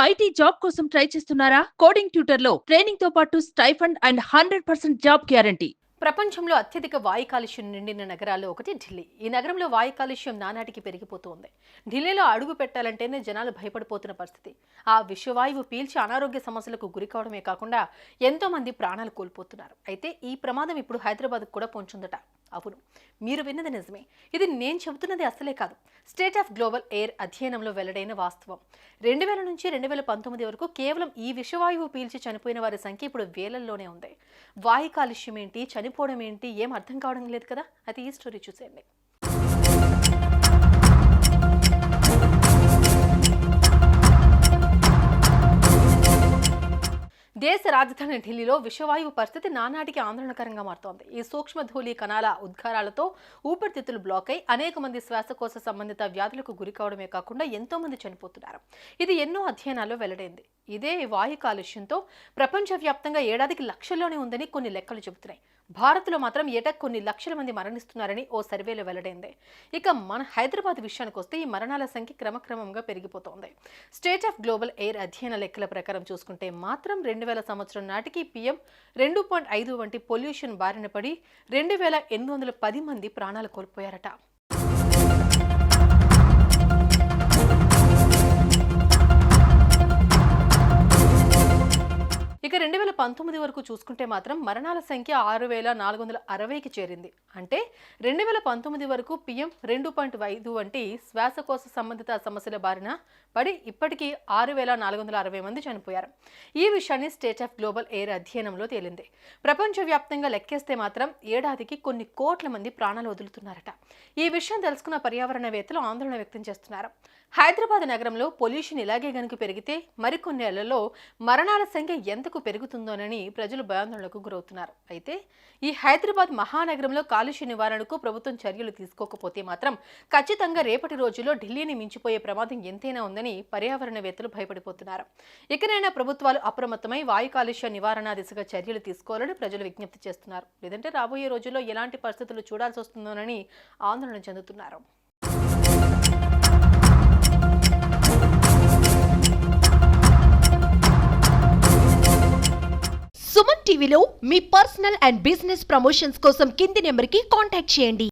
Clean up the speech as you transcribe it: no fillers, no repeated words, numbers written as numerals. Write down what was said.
IT job కోసం try చేస్తున్నారా? Coding tutor లో ట్రైనింగ్ తో పాటు స్టైఫండ్ అండ్ 100% జాబ్ గ్యారంటీ. ప్రపంచంలో అత్యధిక వాయు కాలుష్యం నిండిన నగరాల్లో ఒకటి ఢిల్లీ. ఈ నగరంలో వాయు కాలుష్యం నానాటికి పెరిగిపోతుంది. ఢిల్లీలో అడుగు పెట్టాలంటేనే జనాలు భయపడిపోతున్న పరిస్థితి. ఆ విషవాయువు పీల్చి అనారోగ్య సమస్యలకు గురి కావడమే కాకుండా ఎంతో మంది ప్రాణాలు కోల్పోతున్నారు. అయితే ఈ ప్రమాదం ఇప్పుడు హైదరాబాద్కు కూడా పొంచుందట. అవును, మీరు విన్నది నిజమే. ఇది నేను చెబుతున్నది అసలే కాదు. స్టేట్ ఆఫ్ గ్లోబల్ ఎయిర్ అధ్యయనంలో వెల్లడైన వాస్తవం. 2000 నుంచి 2019 వరకు కేవలం ఈ విషవాయువు పీల్చి చనిపోయిన వారి సంఖ్య ఇప్పుడు వేలల్లోనే ఉంది. వాయు కాలుష్యం ఏంటి, చనిపోవడం ఏంటి, ఏం అర్థం కావడం లేదు కదా. అది ఈ స్టోరీ చూసేయండి. దేశ రాజధాని ఢిల్లీలో విషవాయువు పరిస్థితి నానాటికి ఆందోళనకరంగా మారుతోంది. ఈ సూక్ష్మ ధూళి కణాల ఉద్గారాలతో ఊపిరితిత్తులు బ్లాక్ అయి అనేక మంది శ్వాసకోశ సంబంధిత వ్యాధులకు గురి కావడమే కాకుండా ఎంతో మంది చనిపోతున్నారు. ఇది ఎన్నో అధ్యయనాల్లో వెల్లడైంది. ఇదే వాయు కాలుష్యంతో ప్రపంచవ్యాప్తంగా ఏడాదికి లక్షల్లోనే ఉందని కొన్ని లెక్కలు చెబుతున్నాయి. భారత్లో మాత్రం ఏటా కొన్ని లక్షల మంది మరణిస్తున్నారని ఓ సర్వేలో వెల్లడైంది. ఇక మన హైదరాబాద్ విషయానికి వస్తే ఈ మరణాల సంఖ్య క్రమక్రమంగా పెరిగిపోతోంది. స్టేట్ ఆఫ్ గ్లోబల్ ఎయిర్ అధ్యయన లెక్కల ప్రకారం చూసుకుంటే మాత్రం 2000 సంవత్సరం నాటికి PM 2.5 వంటి పొల్యూషన్ బారిన పడి 2810 మంది ప్రాణాలు కోల్పోయారట. ఇక 2019 వరకు చూసుకుంటే మాత్రం మరణాల సంఖ్య 6460కి చేరింది. అంటే 2019 వరకు PM 2.5 వంటి శ్వాసకోశ సంబంధిత సమస్యల బారిన పడి ఇప్పటికీ 6460 మంది చనిపోయారు. ఈ విషయాన్ని స్టేట్ ఆఫ్ గ్లోబల్ ఎయిర్ అధ్యయనంలో తేలింది. ప్రపంచవ్యాప్తంగా లెక్కేస్తే మాత్రం ఏడాదికి కొన్ని కోట్ల మంది ప్రాణాలు వదులుతున్నారట. ఈ విషయం తెలుసుకున్న పర్యావరణవేత్తలు ఆందోళన వ్యక్తం చేస్తున్నారు. హైదరాబాద్ నగరంలో పొల్యూషన్ ఇలాగే గనుక పెరిగితే మరికొన్ని ఏళ్లలో మరణాల సంఖ్య ఎంతకు పెరుగుతుందోనని ప్రజలు భయాందోళనకు గురవుతున్నారు. అయితే ఈ హైదరాబాద్ మహానగరంలో కాలుష్య నివారణకు ప్రభుత్వం చర్యలు తీసుకోకపోతే మాత్రం ఖచ్చితంగా రేపటి రోజుల్లో ఢిల్లీని మించిపోయే ప్రమాదం ఎంతైనా ఉందని పర్యావరణవేత్తలు భయపడిపోతున్నారు. ఇకనైనా ప్రభుత్వాలు అప్రమత్తమై వాయు కాలుష్య నివారణ దిశగా చర్యలు తీసుకోవాలని ప్రజలు విజ్ఞప్తి చేస్తున్నారు. లేదంటే రాబోయే రోజుల్లో ఎలాంటి పరిస్థితులు చూడాల్సి వస్తుందోనని ఆందోళన చెందుతున్నారు. సుమన్ టీవీలో మీ పర్సనల్ అండ్ బిజినెస్ ప్రమోషన్స్ కోసం కింది నెంబర్కి కాంటాక్ట్ చేయండి.